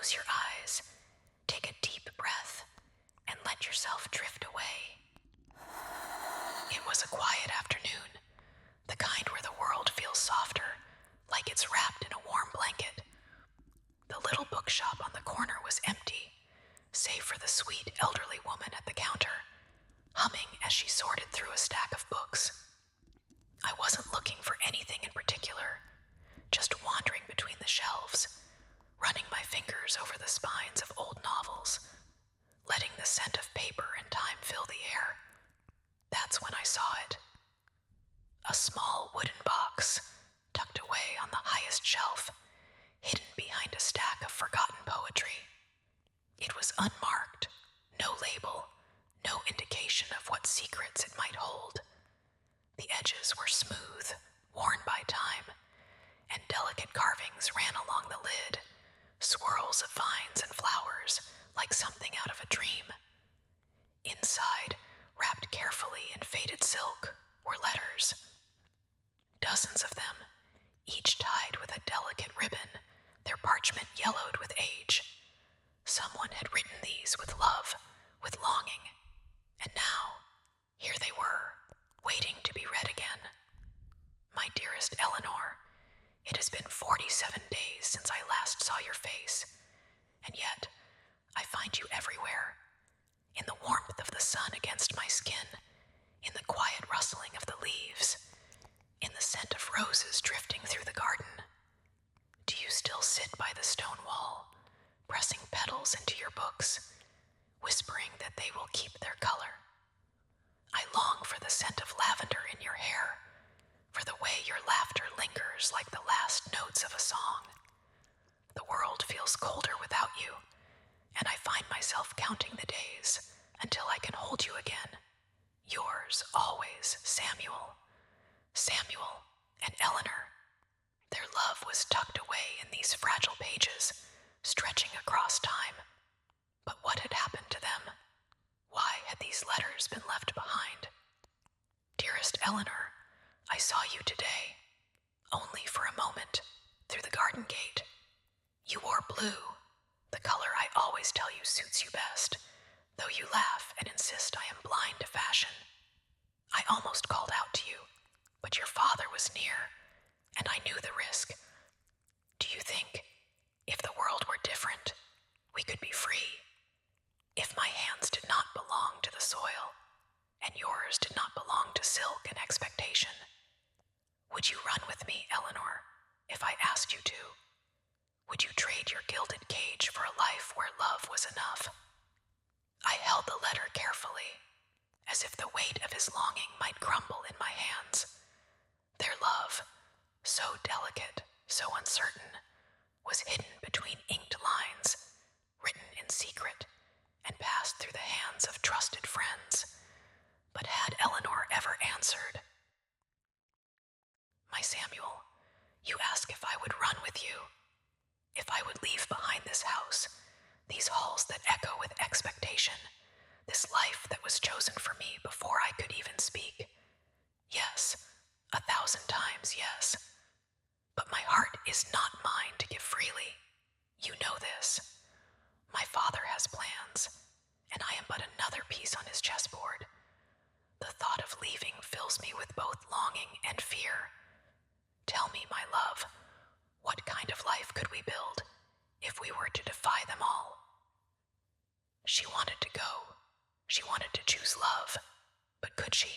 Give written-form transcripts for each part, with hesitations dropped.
Close your eyes, take a deep breath, and let yourself drift away. It was a quiet afternoon, the kind where the world feels softer, like it's wrapped in a warm blanket. The little bookshop on the corner was empty, save for the sweet elderly woman at the counter, humming as she sorted through a stack of books. I wasn't looking for anything in particular, just wandering between the shelves, running my fingers over the spines of old novels, letting the scent of paper and time fill the air. That's when I saw it. A small wooden box, tucked away on the highest shelf, hidden behind a stack of forgotten poetry. It was unmarked, no label, no indication of what secrets it might hold. The edges were smooth, worn by time, and delicate carvings ran along the lid, swirls of vines and flowers like something out of a dream. Inside, wrapped carefully in faded silk, were letters. Dozens of them, each tied with a delicate ribbon, their parchment yellowed with age. Someone had written these with love, with longing, and now, here they were, waiting to be read again. My dearest Eleanor, it has been 47 days since I last saw your face, and yet I find you everywhere, in the warmth of the sun against my skin, in the quiet rustling of the leaves, in the scent of roses drifting through the garden. Do you still sit by the stone wall, pressing petals into your books, whispering that they will keep their color? I long for the scent of lavender in your hair, for the way your laughter lingers like the last notes of a song. The world feels colder without you, and I find myself counting the days until I can hold you again. Yours always, Samuel. Samuel and Eleanor. Their love was tucked away in these fragile pages, stretching across time. But what had happened to them? Why had these letters been left behind? Dearest Eleanor, I saw you today, only for a moment, through the garden gate. You wore blue, the color I always tell you suits you best, though you laugh and insist I am blind to fashion. I almost called out to you, but your father was near, and I knew the risk. Do you think, if the world were different, we could be free? If my hands did not belong to the soil, and yours did not belong to silk and expectation, would you run with me, Eleanor, if I asked you to? Would you trade your gilded cage for a life where love was enough? I held the letter carefully, as if the weight of his longing might crumble in my hands. Their love, so delicate, so uncertain, was hidden between inked lines, written in secret, and passed through the hands of trusted friends. But had Eleanor ever answered? My Samuel, you ask if I would run with you, if I would leave behind this house, these halls that echo with expectation, this life that was chosen for me before I could even speak. Yes, 1,000 times yes. But my heart is not mine to give freely. You know this. My father has plans, and I am but another piece on his chessboard. The thought of leaving fills me with both longing and fear. Tell me, my love, what kind of life could we build if we were to defy them all? She wanted to go. She wanted to choose love, but could she?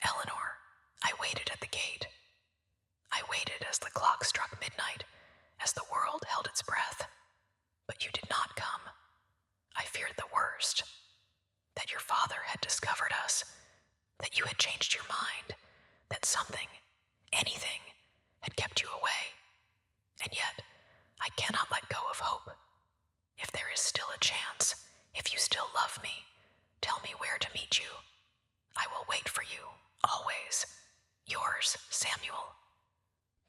Eleanor, I waited at the gate. I waited as the clock struck midnight, as the world held its breath. But you did not come. I feared the worst, that your father had discovered us, that you had changed your mind, that something, anything, had kept you away. And yet, I cannot let go of hope. If there is still a chance, if you still love me, tell me where to meet you. I will wait for you, always. Yours, Samuel.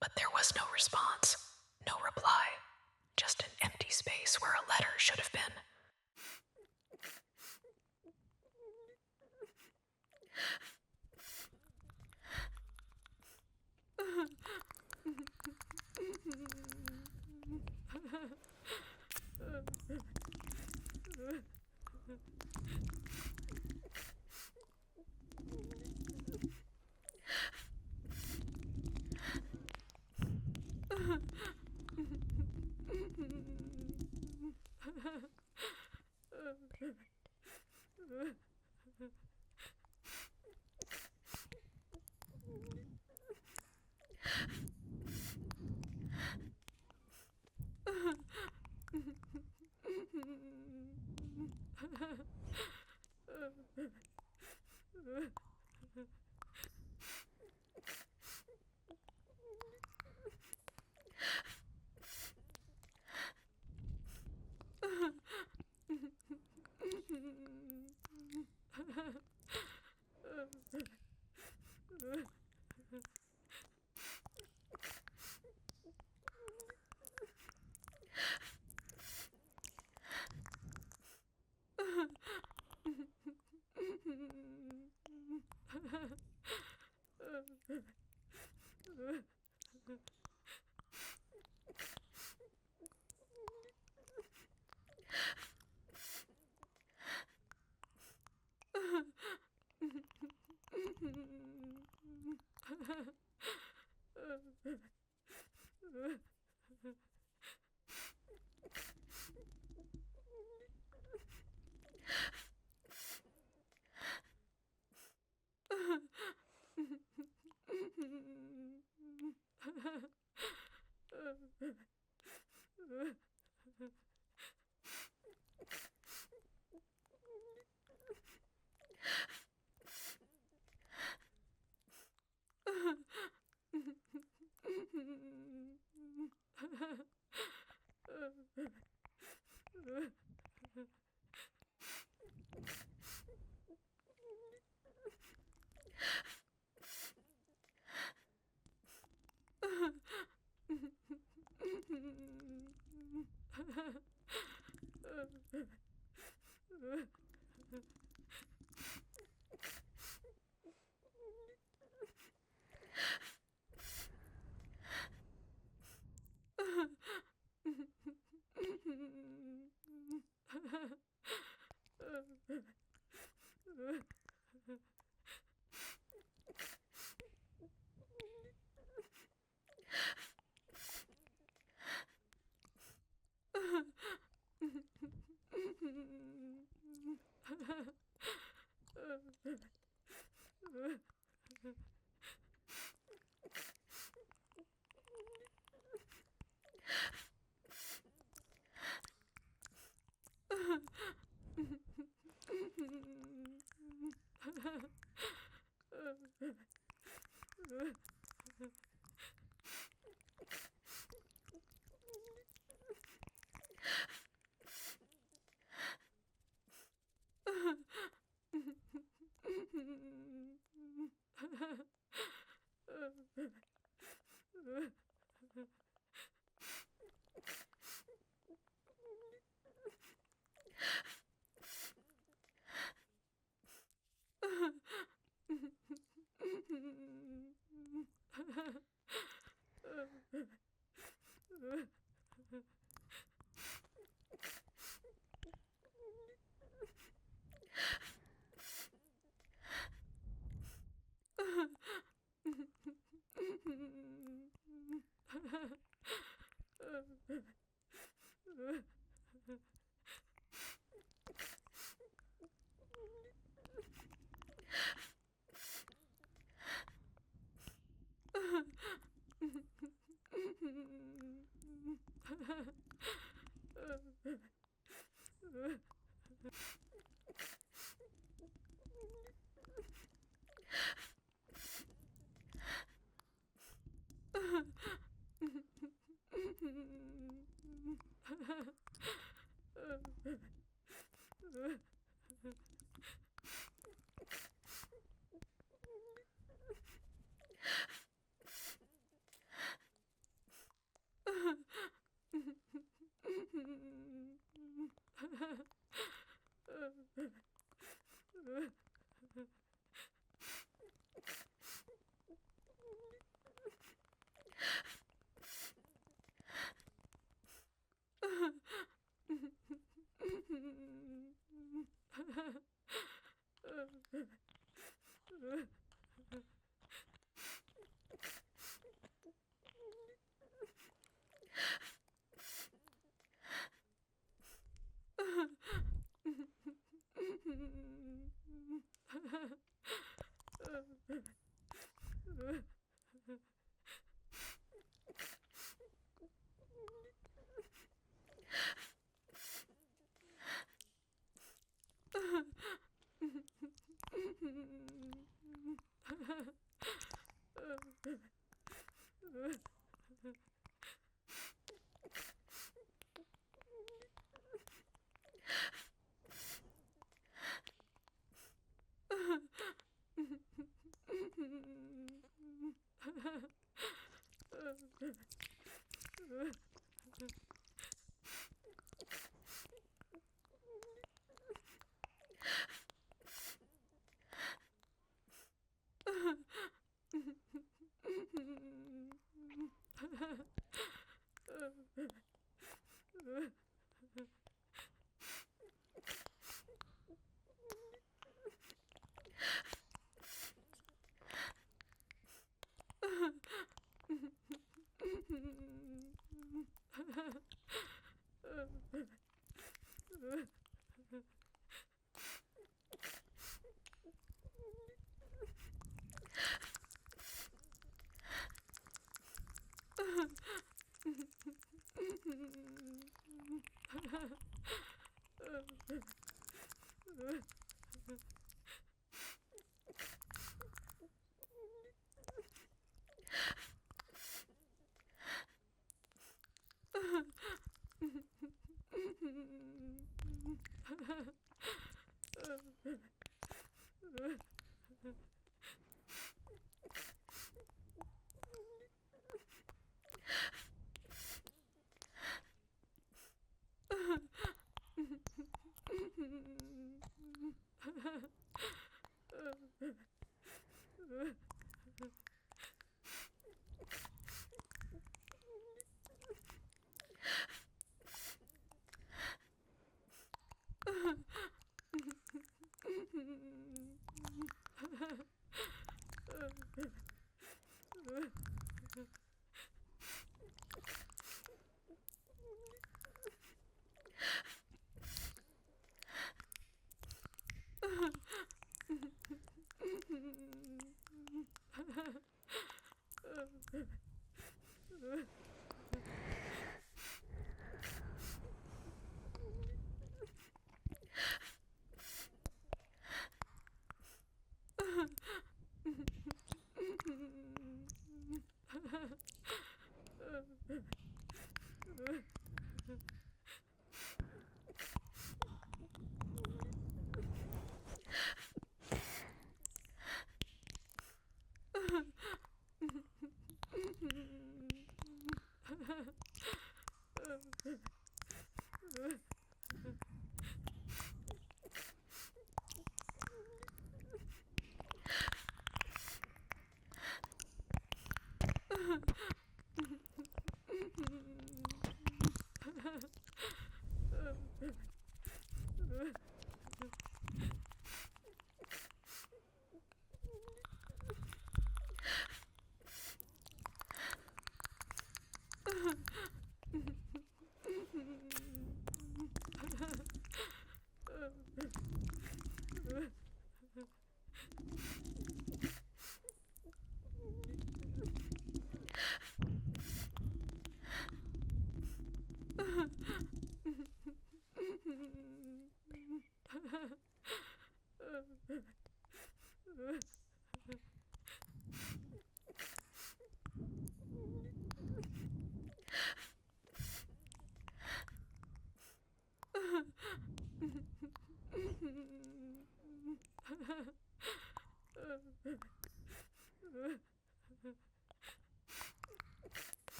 But there was no response, no reply, just an empty space where a letter should have been.